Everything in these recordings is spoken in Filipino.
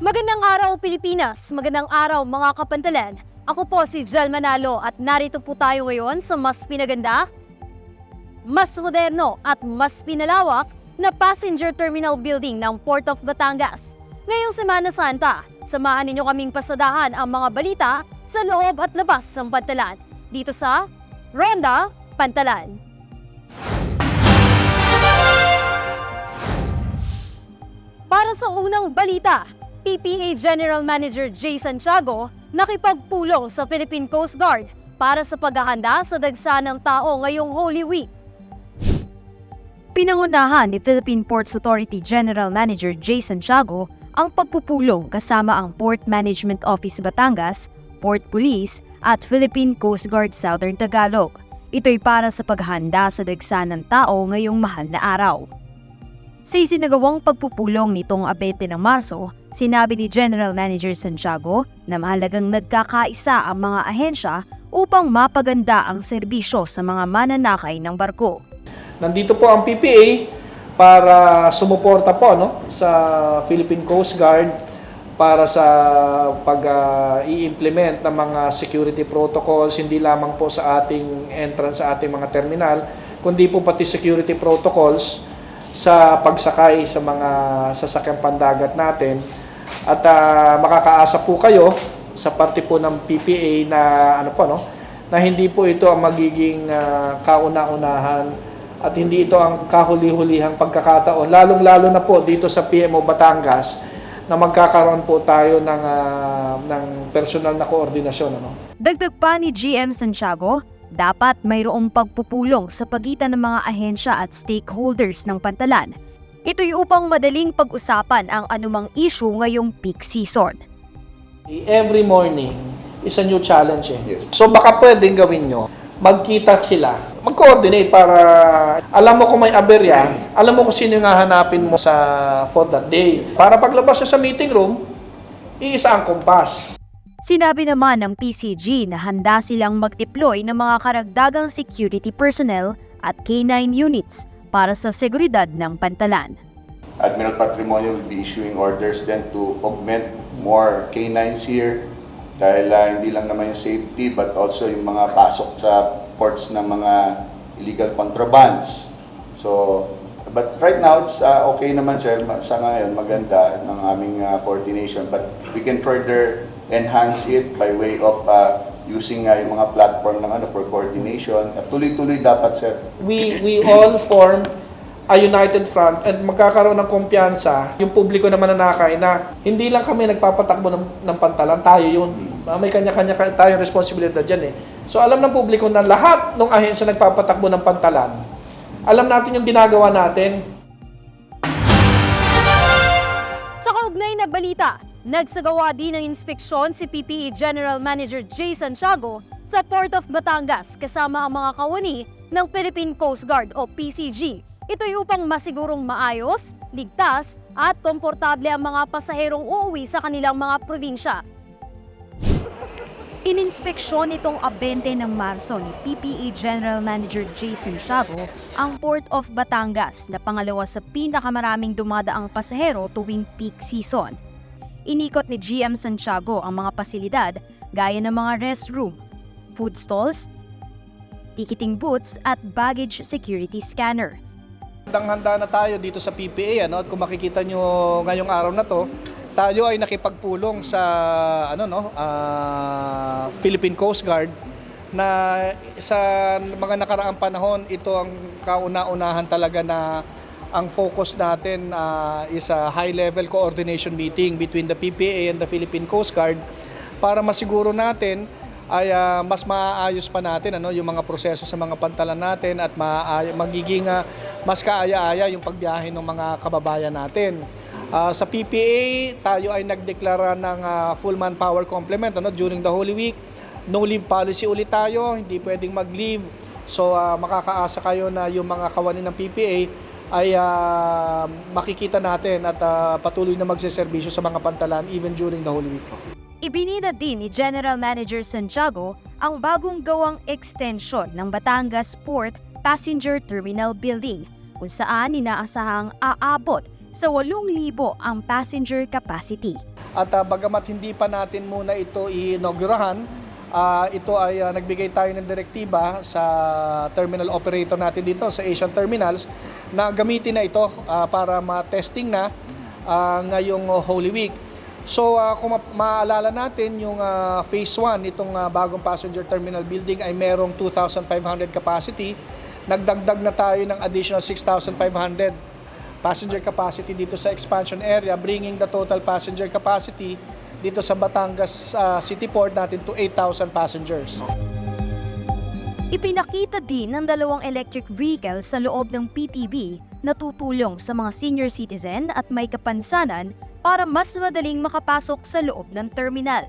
Magandang araw Pilipinas, magandang araw mga kapantalan. Ako po si Jel Manalo at narito po tayo ngayon sa mas pinaganda, mas moderno at mas pinalawak na passenger terminal building ng Port of Batangas. Ngayong Semana Santa, samahan ninyo kaming pasadahan ang mga balita sa loob at labas ng Pantalan dito sa Ronda Pantalan. Para sa unang balita, PPA General Manager Jay Santiago nakipagpulong sa Philippine Coast Guard para sa paghahanda sa dagsa ng tao ngayong Holy Week. Pinangunahan ni Philippine Ports Authority General Manager Jay Santiago ang pagpupulong kasama ang Port Management Office Batangas, Port Police at Philippine Coast Guard Southern Tagalog. Ito'y para sa paghahanda sa dagsa ng tao ngayong mahal na araw. Sa isinagawang pagpupulong nitong 20 ng Marso, sinabi ni General Manager Santiago na mahalagang nagkakaisa ang mga ahensya upang mapaganda ang serbisyo sa mga mananakay ng barko. Nandito po ang PPA para sumuporta po sa Philippine Coast Guard para sa pag-i-implement ng mga security protocols, hindi lamang po sa ating entrance sa ating mga terminal, kundi po pati security protocols sa pagsakay sa mga sasakyang pandagat natin. At makakaasa po kayo sa parte po ng PPA na na hindi po ito ang magiging kauna-unahan at hindi ito ang kahuli-hulihang pagkakataon, lalong-lalo na po dito sa PMO Batangas na magkakaroon po tayo ng personal na koordinasyon. Dagdag pa ni GM Santiago, dapat mayroong pagpupulong sa pagitan ng mga ahensya at stakeholders ng Pantalan. Ito'y upang madaling pag-usapan ang anumang issue ngayong peak season. Every morning is a new challenge. So baka pwedeng gawin nyo, magkita sila, mag-coordinate para alam mo kung may aberya, alam mo kung sino yung hahanapin mo for that day. Para paglabas nyo sa meeting room, iisa ang kompas. Sinabi naman ng PCG na handa silang mag-deploy ng mga karagdagang security personnel at K9 units para sa seguridad ng Pantalan. Admiral Patrimonio will be issuing orders then to augment more K9s here dahil hindi lang naman yung safety but also yung mga pasok sa ports ng mga illegal contrabands. So, but right now it's okay naman sir, sa ngayon maganda ng aming coordination but we can further enhance it by way of using yung mga platform ng for coordination. At tuloy-tuloy dapat sir. We all form a united front and magkakaroon ng kumpiyansa yung publiko na mananakay na hindi lang kami nagpapatakbo ng Pantalan, tayo yun. May kanya-kanya tayong responsibilidad dyan eh. So alam ng publiko na lahat ng ahensya nagpapatakbo ng Pantalan. Alam natin yung ginagawa natin. Sa kaugnay na balita, nagsagawa din ng inspeksyon si PPA General Manager Jay Santiago sa Port of Batangas kasama ang mga kawani ng Philippine Coast Guard o PCG. Ito'y upang masigurong maayos, ligtas at komportable ang mga pasaherong uuwi sa kanilang mga probinsya. Ininspeksyon itong 20 ng Marso ni PPA General Manager Jay Santiago ang Port of Batangas na pangalawa sa pinakamaraming dumadaang pasahero tuwing peak season. Inikot ni GM Santiago ang mga pasilidad gaya ng mga restroom, food stalls, ticketing booths at baggage security scanner. Handang-handa na tayo dito sa PPA at kung makikita nyo ngayong araw na to, tayo ay nakipagpulong sa Philippine Coast Guard na sa mga nakaraang panahon ito ang kauna-unahan talaga na ang focus natin is a high-level coordination meeting between the PPA and the Philippine Coast Guard para masiguro natin ay mas maaayos pa natin yung mga proseso sa mga Pantalan natin at magiging mas kaaya-aya yung pagbiyahe ng mga kababayan natin. Sa PPA, tayo ay nagdeklara ng full manpower complement during the Holy Week. No leave policy ulit tayo, hindi pwedeng mag-leave. So makakaasa kayo na yung mga kawani ng PPA ay makikita natin at patuloy na magseserbisyo sa mga Pantalan even during the Holy Week. Ibinida din ni General Manager Santiago ang bagong gawang extension ng Batangas Port Passenger Terminal Building kung saan inaasahang aabot sa 8,000 ang passenger capacity. At bagamat hindi pa natin muna ito inaugurahan, ito ay nagbigay tayo ng direktiba sa terminal operator natin dito sa Asian Terminals na gamitin na ito para ma-testing na ngayong Holy Week. So kung maalala natin yung phase 1 itong bagong passenger terminal building ay merong 2,500 capacity. Nagdagdag na tayo ng additional 6,500 passenger capacity dito sa expansion area, bringing the total passenger capacity dito sa Batangas City Port natin to 8,000 passengers. Ipinakita din ng 2 electric vehicles sa loob ng PTB na tutulong sa mga senior citizen at may kapansanan para mas madaling makapasok sa loob ng terminal.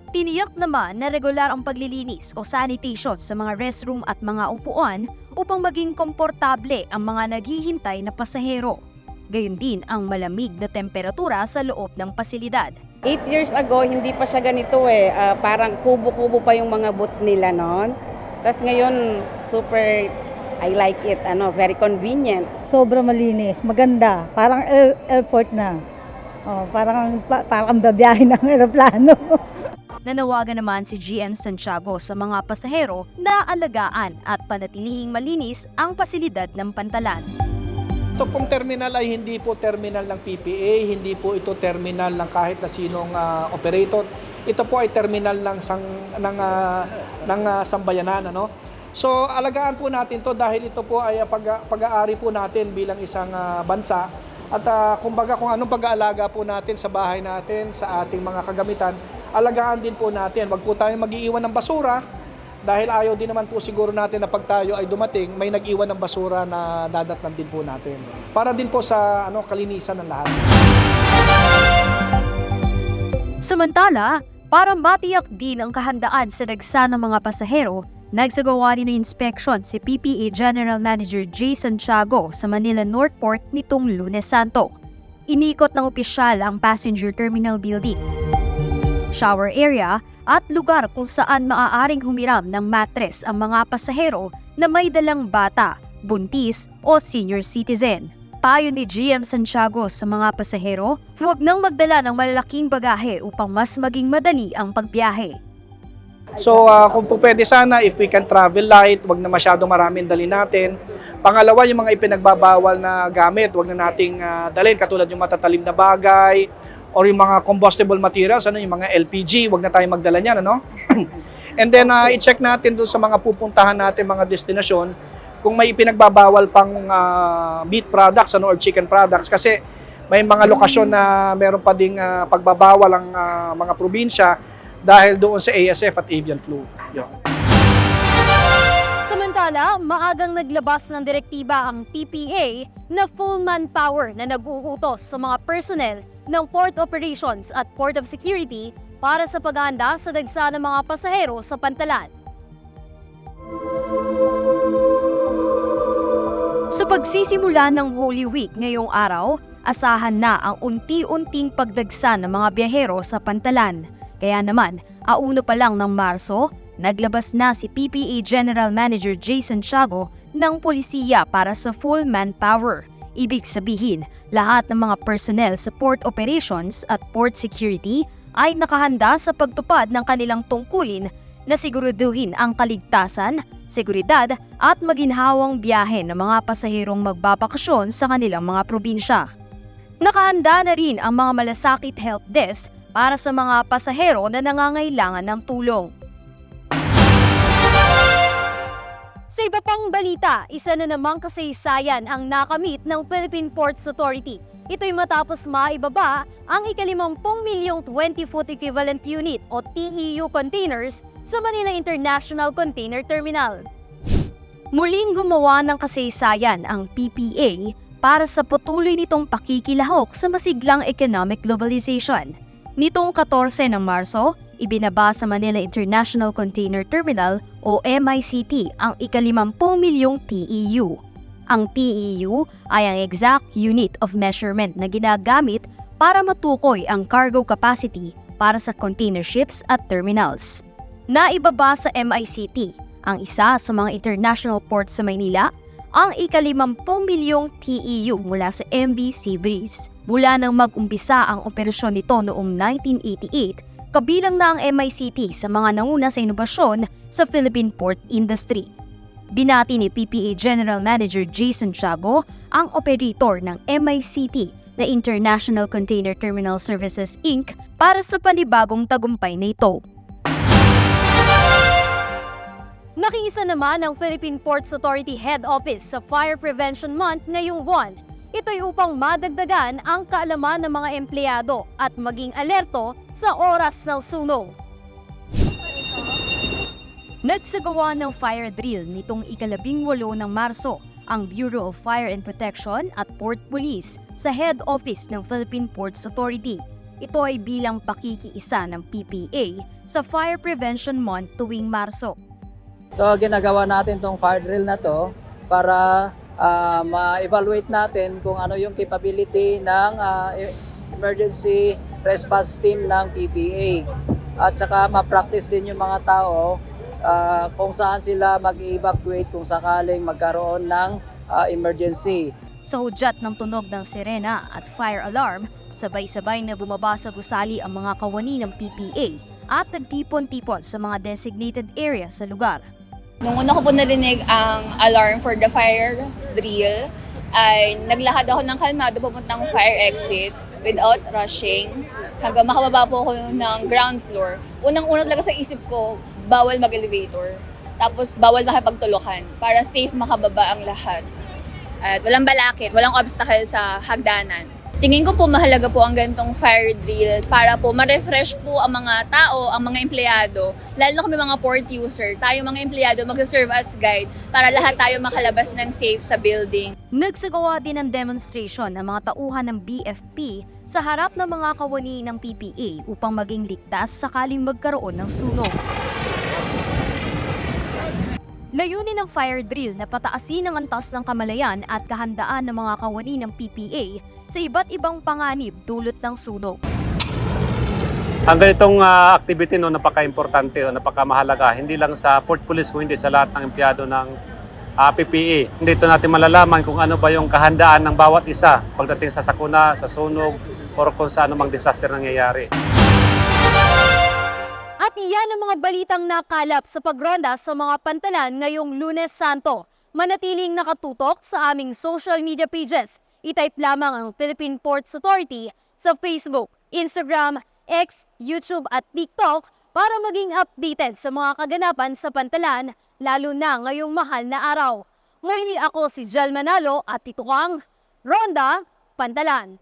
Tiniyak naman na regular ang paglilinis o sanitation sa mga restroom at mga upuan upang maging komportable ang mga naghihintay na pasahero. Gayon din ang malamig na temperatura sa loob ng pasilidad. 8 years ago, hindi pa siya ganito parang kubo-kubo pa yung mga booth nila noon. Tapos ngayon, super, I like it, very convenient. Sobrang malinis, maganda, parang airport na. Parang babiyahe ng eroplano. Nanawagan naman si GM Santiago sa mga pasahero na alagaan at panatilihing malinis ang pasilidad ng pantalan. So kung terminal ay hindi po terminal ng PPA, hindi po ito terminal ng kahit na sinong operator. Ito po ay terminal ng sambayanan, ano? So alagaan po natin to dahil ito po ay pag-aari po natin bilang isang bansa. At kumbaga kung anong pag-aalaga po natin sa bahay natin, sa ating mga kagamitan, alagaan din po natin. Wag po tayong mag-iiwan ng basura dahil ayaw din naman po siguro natin na pag tayo ay dumating, may nag-iwan ng basura na dadatnan din po natin. Para din po sa kalinisan ng lahat. Samantala, para matiyak din ang kahandaan sa dagsa ng mga pasahero, nagsagawa din ng inspection si PPA General Manager Jason Santiago sa Manila North Port nitong Lunes Santo. Inikot ng opisyal ang passenger terminal building, shower area at lugar kung saan maaaring humiram ng mattress ang mga pasahero na may dalang bata, buntis o senior citizen. Payo ni GM Santiago sa mga pasahero, huwag nang magdala ng malalaking bagahe upang mas maging madali ang pagbiyahe. So kung po pwede sana, if we can travel light, wag na masyado maraming dalhin natin. Pangalawa, yung mga ipinagbabawal na gamit, wag na nating dalhin katulad yung matatalim na bagay or yung mga combustible materials, yung mga LPG, wag na tayong magdala niyan, ano? And then i-check natin doon sa mga pupuntahan natin, mga destinasyon, kung may ipinagbabawal pang meat products or chicken products kasi may mga lokasyon na meron pa ding pagbabawal ang mga probinsya dahil doon sa ASF at avian flu. Yun. Samantala, maagang naglabas ng direktiba ang PPA na full manpower na nag-uutos sa mga personnel ng Port Operations at Port of Security para sa paghahanda sa dagsa ng mga pasahero sa pantalan. Sa pagsisimula ng Holy Week ngayong araw, asahan na ang unti-unting pagdagsa ng mga biyahero sa pantalan. Kaya naman, auno pa lang ng Marso, naglabas na si PPA General Manager Jason Santiago ng polisiya para sa full manpower. Ibig sabihin, lahat ng mga personnel sa port operations at port security ay nakahanda sa pagtupad ng kanilang tungkulin na siguraduhin ang kaligtasan, seguridad at maginhawang biyahe ng mga pasaherong magbabakasyon sa kanilang mga probinsya. Nakahanda na rin ang mga malasakit help desk para sa mga pasahero na nangangailangan ng tulong. Sa iba pang balita, isa na namang kasaysayan ang nakamit ng Philippine Ports Authority. Ito'y matapos maibaba ang ika-50 milyong 20-foot equivalent unit o TEU containers sa Manila International Container Terminal. Muling gumawa ng kasaysayan ang PPA para sa patuloy nitong pakikilahok sa masiglang economic globalization. Nitong 14 ng Marso, ibinaba sa Manila International Container Terminal o MICT ang ika-50 milyong TEU. Ang TEU ay ang exact unit of measurement na ginagamit para matukoy ang cargo capacity para sa container ships at terminals. Naibaba sa MICT ang isa sa mga international ports sa Maynila, ang ika-50 milyong TEU mula sa MV Seabreeze. Mula nang mag-umpisa ang operasyon nito noong 1988, kabilang na ang MICT sa mga nanguna sa inobasyon sa Philippine port industry. Binati ni PPA General Manager Jason Tiago ang operator ng MICT na International Container Terminal Services Inc. para sa panibagong tagumpay na ito. Nakiisa naman ang Philippine Ports Authority Head Office sa Fire Prevention Month ngayong buwan. Ito'y upang madagdagan ang kaalaman ng mga empleyado at maging alerto sa oras ng sunog. Nagsagawa ng fire drill nitong ika-18 ng Marso ang Bureau of Fire and Protection at Port Police sa Head Office ng Philippine Ports Authority. Ito ay bilang pakikiisa ng PPA sa Fire Prevention Month tuwing Marso. So ginagawa natin tong fire drill na to para ma-evaluate natin kung ano yung capability ng emergency response team ng PPA. At saka ma-practice din yung mga tao kung saan sila mag-evacuate kung sakaling magkaroon ng emergency. Sa hudyat ng tunog ng sirena at fire alarm, sabay-sabay na bumaba sa gusali ang mga kawani ng PPA at nagtipon-tipon sa mga designated area sa lugar. Nung una ko po narinig ang alarm for the fire drill, ay naglakad ako ng kalmado papuntang fire exit without rushing hanggang makababa po ako ng ground floor. Unang-una talaga sa isip ko, bawal mag-elevator. Tapos bawal makipagtulukan para safe makababa ang lahat. At walang balakid, walang obstacle sa hagdanan. Tingin ko po mahalaga po ang ganitong fire drill para po ma-refresh po ang mga tao, ang mga empleyado, lalo na kami mga port user, tayo mga empleyado mag-serve as guide para lahat tayo makalabas ng safe sa building. Nagsagawa din ng demonstration ang mga tauhan ng BFP sa harap ng mga kawani ng PPA upang maging ligtas sakaling magkaroon ng sunog. Layunin ng fire drill na pataasin ang antas ng kamalayan at kahandaan ng mga kawani ng PPA sa iba't ibang panganib dulot ng sunog. Ang ganitong activity napaka-importante o napakamahalaga, hindi lang sa Port Police kundi sa lahat ng empleyado ng PPA. Dito natin malalaman kung ano ba yung kahandaan ng bawat isa pagdating sa sakuna, sa sunog, o kung sa anumang disaster nangyayari. At iyan ang mga balitang nakalap sa pagronda sa mga pantalan ngayong Lunes Santo. Manatiling nakatutok sa aming social media pages. I-type lamang ang Philippine Ports Authority sa Facebook, Instagram, X, YouTube at TikTok para maging updated sa mga kaganapan sa pantalan, lalo na ngayong mahal na araw. Muli ako si Jel Manalo at ito ang Ronda Pantalan.